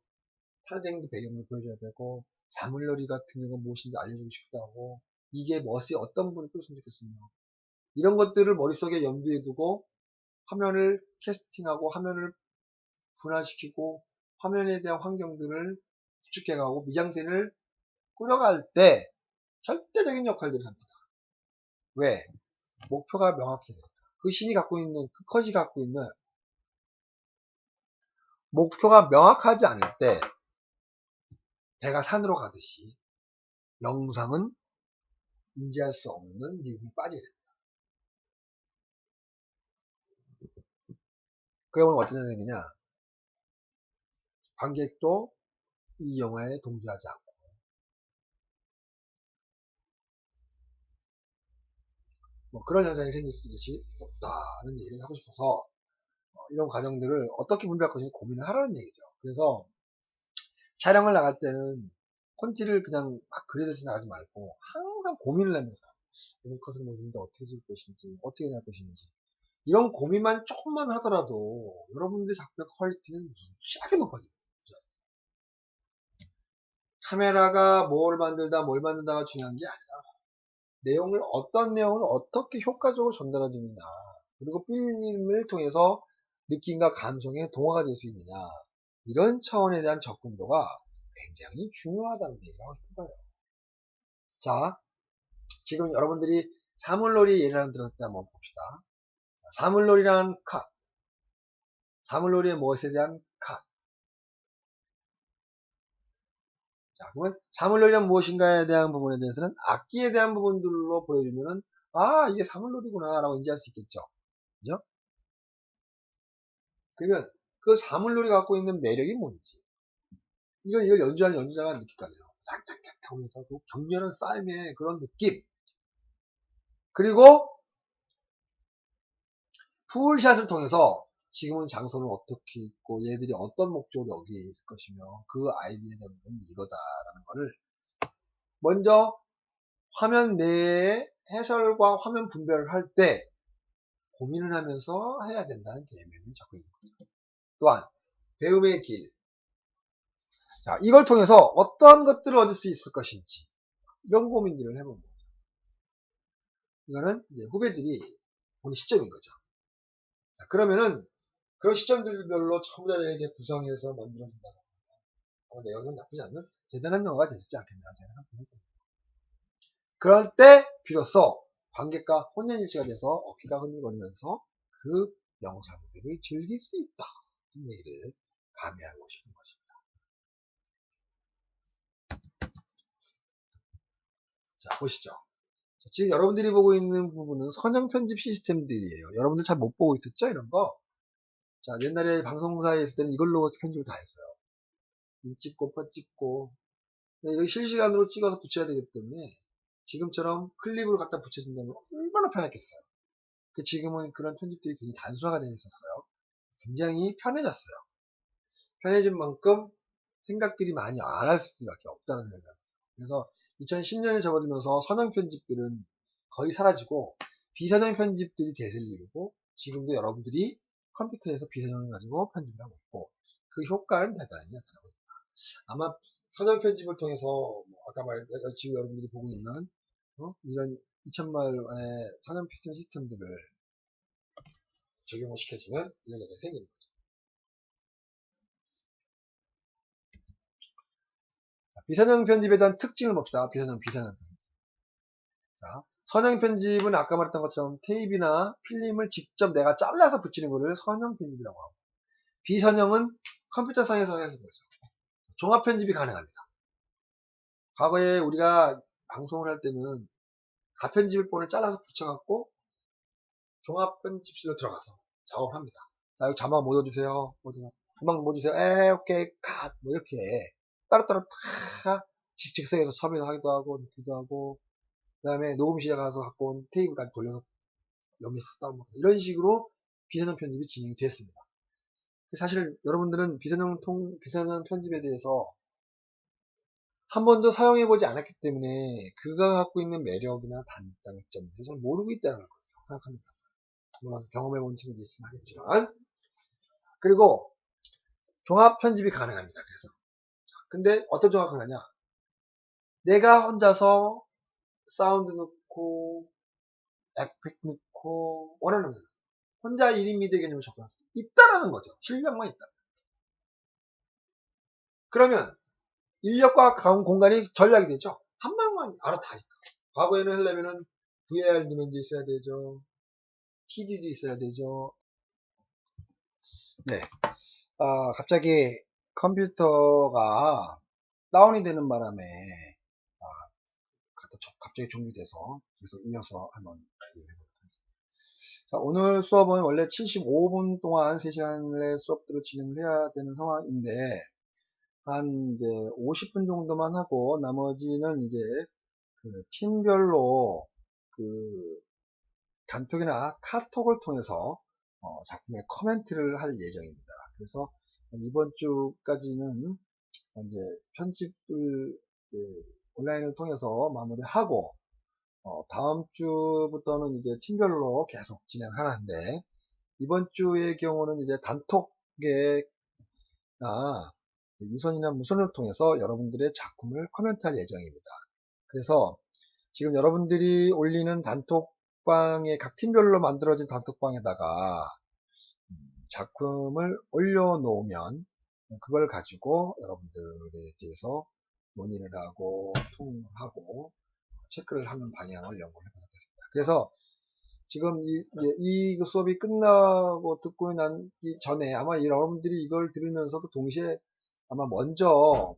탄생도 배경을 보여줘야 되고, 사물놀이 같은 경우는 무엇인지 알려주고 싶기도 하고, 이게 무엇이 어떤 부분을 끌었으면 좋겠으며, 이런 것들을 머릿속에 염두에 두고 화면을 캐스팅하고 화면을 분할시키고 화면에 대한 환경들을 구축해가고 미장센을 꾸려갈 때 절대적인 역할들을 합니다. 왜? 목표가 명확해야 됩니다. 그 신이 갖고 있는, 그 컷이 갖고 있는 목표가 명확하지 않을 때 배가 산으로 가듯이 영상은 인지할 수 없는 미국이 빠지게 됩니다. 그러면 어떤 현상이냐? 관객도 이 영화에 동조하지 않고 그런 현상이 생길 수 있듯이 없다는 얘기를 하고 싶어서 이런 과정들을 어떻게 분배할 것인지 고민을 하라는 얘기죠. 그래서 촬영을 나갈 때는 콘티를 그냥 막 그려서 나가지 말고 항상 고민을 하면서 이런 컷을 모르는데 어떻게 줄 것인지 어떻게 날 것인지 이런 고민만 조금만 하더라도 여러분들의 작품의 퀄리티는 무시하게 높아집니다. 카메라가 뭘 만들다가 중요한 게 아니라 어떤 내용을 어떻게 효과적으로 전달해 주느냐 그리고 필름을 통해서 느낌과 감성에 동화가 될 수 있느냐 이런 차원에 대한 접근도가 굉장히 중요하다는 얘기를 하고 싶은 거예요. 자, 지금 여러분들이 사물놀이 예를 들었을 때 한번 봅시다. 사물놀이란 컷. 사물놀이의 무엇에 대한 컷. 자, 그러면 사물놀이란 무엇인가에 대한 부분에 대해서는 악기에 대한 부분들로 보여주면은, 아, 이게 사물놀이구나, 라고 인지할 수 있겠죠. 그죠? 그러면 그 사물놀이가 갖고 있는 매력이 뭔지. 이걸 연주하는 연주자가 느낄 거 아니에요. 탁탁탁 하면서 그 격렬한 싸움의 그런 느낌. 그리고 풀샷을 통해서 지금은 장소는 어떻게 있고 얘들이 어떤 목적으로 여기에 있을 것이며 그 아이디어에 대한 부분은 이거다라는 거를 먼저 화면 내에 해설과 화면 분별을 할 때 고민을 하면서 해야 된다는 개념이 적혀 있는 거죠. 또한 배움의 길. 자, 이걸 통해서 어떤 것들을 얻을 수 있을 것인지 이런 고민들을 해보는 거죠. 이거는 이제 후배들이 보는 시점인 거죠. 자, 그러면은 그런 시점들별로 전부 다 이렇게 구성해서 만들어진다고 하면 내용은 나쁘지 않는 대단한 영화가 되지 않겠나 생각합니다. 그럴 때 비로소 관객과 혼연일치가 돼서 어깨가 흔들거리면서 그 영상들을 즐길 수 있다. 이 얘기를 가미하고 싶은 것입니다. 자, 보시죠. 지금 여러분들이 보고 있는 부분은 선형 편집 시스템들이에요. 여러분들 잘 못 보고 있었죠? 이런 거. 자, 옛날에 방송사에 있을 때는 이걸로 편집을 다 했어요. 인 찍고, 퍼 찍고. 이거 실시간으로 찍어서 붙여야 되기 때문에 지금처럼 클립으로 갖다 붙여준다면 얼마나 편했겠어요. 지금은 그런 편집들이 굉장히 단순화가 되어 있었어요. 굉장히 편해졌어요. 편해진 만큼 생각들이 많이 안 할 수밖에 없다는 생각입니다. 그래서 2010년에 접어들면서 선형 편집들은 거의 사라지고 비선형 편집들이 대세를 이루고 지금도 여러분들이 컴퓨터에서 비선형을 가지고 편집을 하고 있고 그 효과는 대단히 나타나고 있다. 아마 선형 편집을 통해서 아까 지금 여러분들이 보고 있는 이런 2000만의 선형 편집 시스템들을 적용을 시켜주면 이런 게 생기는 거죠. 비선형 편집에 대한 특징을 봅시다. 비선형 편집. 자, 선형 편집은 아까 말했던 것처럼 테이프나 필름을 직접 내가 잘라서 붙이는 것을 선형 편집이라고 하고 비선형은 컴퓨터상에서 해서 거죠. 종합 편집이 가능합니다. 과거에 우리가 방송을 할 때는 가편집을 본을 잘라서 붙여갖고 종합 편집실로 들어가서 작업을 합니다. 자, 여기 자막 뭐 넣어주세요. 자막 뭐 주세요. 오케이, 컷. 뭐 이렇게 따로따로 다 직색에서 섭외하기도 하고 넣기도 하고 그 다음에 녹음실에 가서 갖고 온 테이프까지 돌려서 여기서 다운받고 이런 식으로 비선형 편집이 진행이 됐습니다. 사실 여러분들은 비선형 편집에 대해서 한 번도 사용해보지 않았기 때문에 그가 갖고 있는 매력이나 단장점들을 잘 모르고 있다는 것을 생각합니다. 물론 경험해본 친구도 있으면 하겠지만 그리고 종합 편집이 가능합니다. 그래서 근데 어떤 종합을 하냐 내가 혼자서 사운드 넣고 에펙트 넣고 원하는 거 혼자 1인 미디어 개념을 접근할 수 있다라는 거죠. 실력만 있다. 그러면 인력과 공간이 전략이 되죠. 한 방만 알아다 하니까. 과거에는 하려면은 VAR 디멘도 있어야 되죠. TD도 있어야 되죠. 네. 갑자기 컴퓨터가 다운이 되는 바람에 갑자기 종료돼서 계속 이어서 한번 얘기를 해보도록 하겠습니다. 자, 오늘 수업은 원래 75분 동안 3시간의 수업들을 진행을 해야 되는 상황인데 한 이제 50분 정도만 하고 나머지는 이제 그 팀별로 그 단톡이나 카톡을 통해서 작품의 코멘트를 할 예정입니다. 그래서 이번 주까지는 이제 편집을 온라인을 통해서 마무리하고 다음 주부터는 이제 팀별로 계속 진행을 하는데 이번 주의 경우는 이제 단톡에 유선이나 무선을 통해서 여러분들의 작품을 코멘트할 예정입니다. 그래서 지금 여러분들이 올리는 단톡방에 각 팀별로 만들어진 단톡방에다가 작품을 올려놓으면 그걸 가지고 여러분들에 대해서 논의를 하고 통하고 체크를 하는 방향을 연구를 해보겠습니다. 그래서 지금 이 수업이 끝나고 듣고 난 전에 아마 여러분들이 이걸 들으면서도 동시에 아마 먼저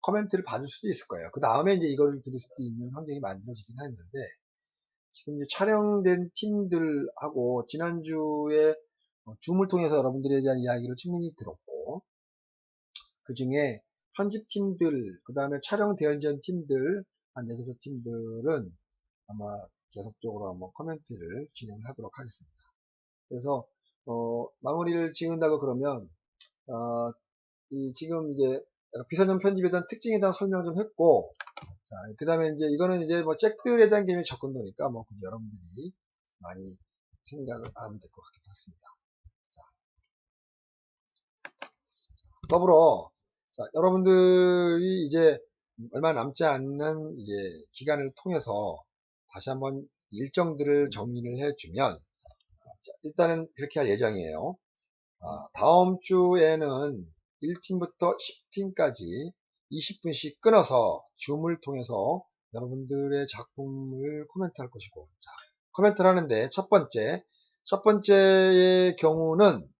코멘트를 받을 수도 있을 거예요. 그 다음에 이제 이거를 들을 수도 있는 환경이 만들어지긴 했는데, 지금 이제 촬영된 팀들하고 지난주에 줌을 통해서 여러분들에 대한 이야기를 충분히 들었고, 그 중에 편집팀들, 그 다음에 촬영 대연지원 팀들, 한 6, 팀들은 아마 계속적으로 한번 코멘트를 진행하도록 하겠습니다. 그래서, 마무리를 지은다고 그러면, 지금 이제 비선형 편집에 대한 특징에 대한 설명 좀 했고, 그 다음에 이제 이거는 이제 뭐 잭들에 대한 개념이 접근도니까 뭐 굳이 여러분들이 많이 생각을 안 하면 될 것 같습니다. 자, 더불어, 자, 여러분들이 이제 얼마 남지 않는 이제 기간을 통해서 다시 한번 일정들을 정리를 해주면, 자, 일단은 그렇게 할 예정이에요. 다음 주에는 1팀부터 10팀까지 20분씩 끊어서 줌을 통해서 여러분들의 작품을 코멘트 할 것이고, 자, 코멘트를 하는데 첫 번째의 경우는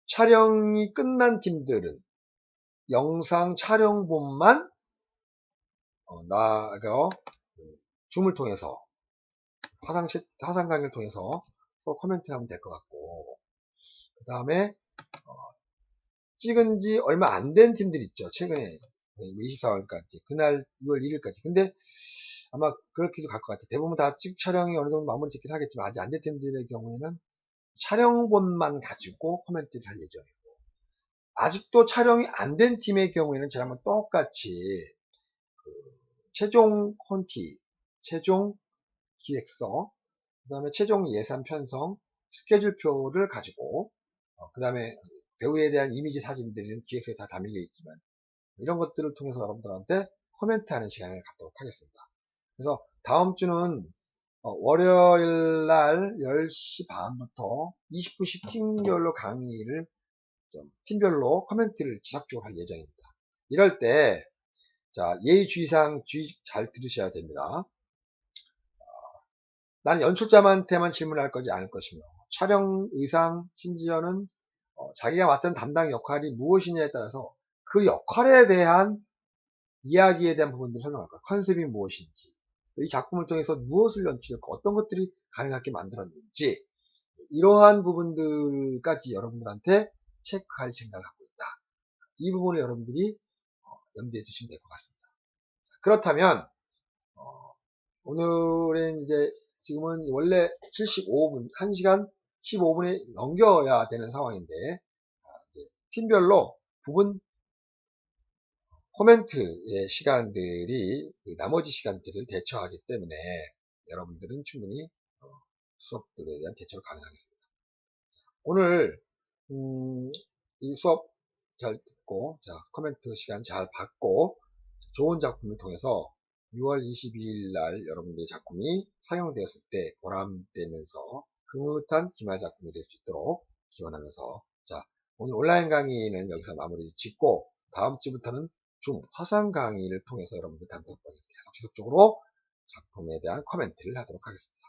촬영이 끝난 팀들은 영상 촬영본만 줌을 통해서 화상 강의를 통해서 서로 코멘트 하면 될 것 같고, 그 다음에 찍은 지 얼마 안 된 팀들 있죠. 최근에 24월까지 그날 2월 1일까지. 근데 아마 그렇게도 갈 것 같아요. 대부분 다 촬영이 어느 정도 마무리 짓긴 하겠지만 아직 안 된 팀들의 경우에는 촬영본만 가지고 코멘트를 할 예정이고, 아직도 촬영이 안 된 팀의 경우에는 제가 한번 똑같이 최종 콘티, 최종 기획서, 그 다음에 최종 예산 편성, 스케줄표를 가지고, 그 다음에 배우에 대한 이미지 사진들은 기획서에 다 담겨 있지만, 이런 것들을 통해서 여러분들한테 코멘트하는 시간을 갖도록 하겠습니다. 그래서 다음 주는 월요일 날 10시 반부터 20분씩 팀별로 강의를 팀별로 코멘트를 지속적으로 할 예정입니다. 이럴 때 자, 예의주의사항 잘 들으셔야 됩니다. 나는 연출자한테만 질문할 거지 않을 것이며, 촬영, 의상, 심지어는 자기가 맡은 담당 역할이 무엇이냐에 따라서 그 역할에 대한 이야기에 대한 부분들을 설명할 거예요. 컨셉이 무엇인지, 이 작품을 통해서 무엇을 연출했고 어떤 것들이 가능하게 만들었는지, 이러한 부분들까지 여러분들한테 체크할 생각을 갖고 있다. 이 부분을 여러분들이 염두에 두시면 될 것 같습니다. 그렇다면 오늘은 이제 지금은 원래 75분, 1시간 15분에 넘겨야 되는 상황인데, 이제 팀별로 부분 코멘트의 시간들이 나머지 시간들을 대처하기 때문에 여러분들은 충분히 수업들에 대한 대처가 가능하겠습니다. 오늘 이 수업 잘 듣고, 자, 코멘트 시간 잘 받고 좋은 작품을 통해서 6월 22일 날 여러분들의 작품이 상영되었을 때 보람되면서 흐뭇한 기말 작품이 될 수 있도록 기원하면서, 자, 오늘 온라인 강의는 여기서 마무리 짓고 다음 주부터는 줌 화상 강의를 통해서 여러분들 단톡방에서 계속 지속적으로 작품에 대한 코멘트를 하도록 하겠습니다.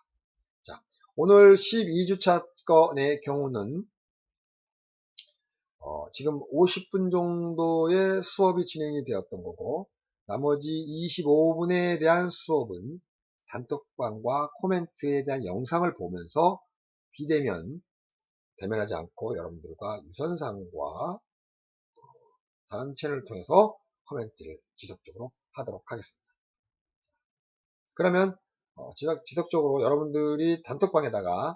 자, 오늘 12주차 건의 경우는 지금 50분 정도의 수업이 진행이 되었던 거고, 나머지 25분에 대한 수업은 단톡방과 코멘트에 대한 영상을 보면서 대면하지 않고 여러분들과 유선상과 다른 채널을 통해서 코멘트를 지속적으로 하도록 하겠습니다. 그러면 지속적으로 여러분들이 단톡방에다가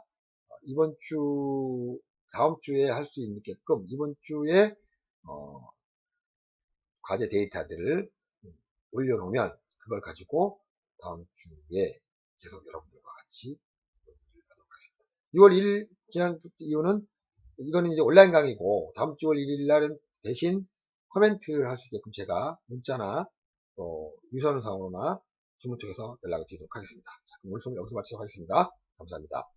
다음 주에 할 수 있게끔 이번 주에 과제 데이터들을 올려놓으면 그걸 가지고 다음 주에 계속 여러분들과 같이 논의를 하도록 하겠습니다. 6월 1일 지난 이유는 이거는 이제 온라인 강의고, 다음 주 6월 1일 날은 대신 코멘트를 할 수 있게끔 제가 문자나 유선상으로나 줌을 통해서 연락을 드리도록 하겠습니다. 자, 그럼 오늘 수업 여기서 마치도록 하겠습니다. 감사합니다.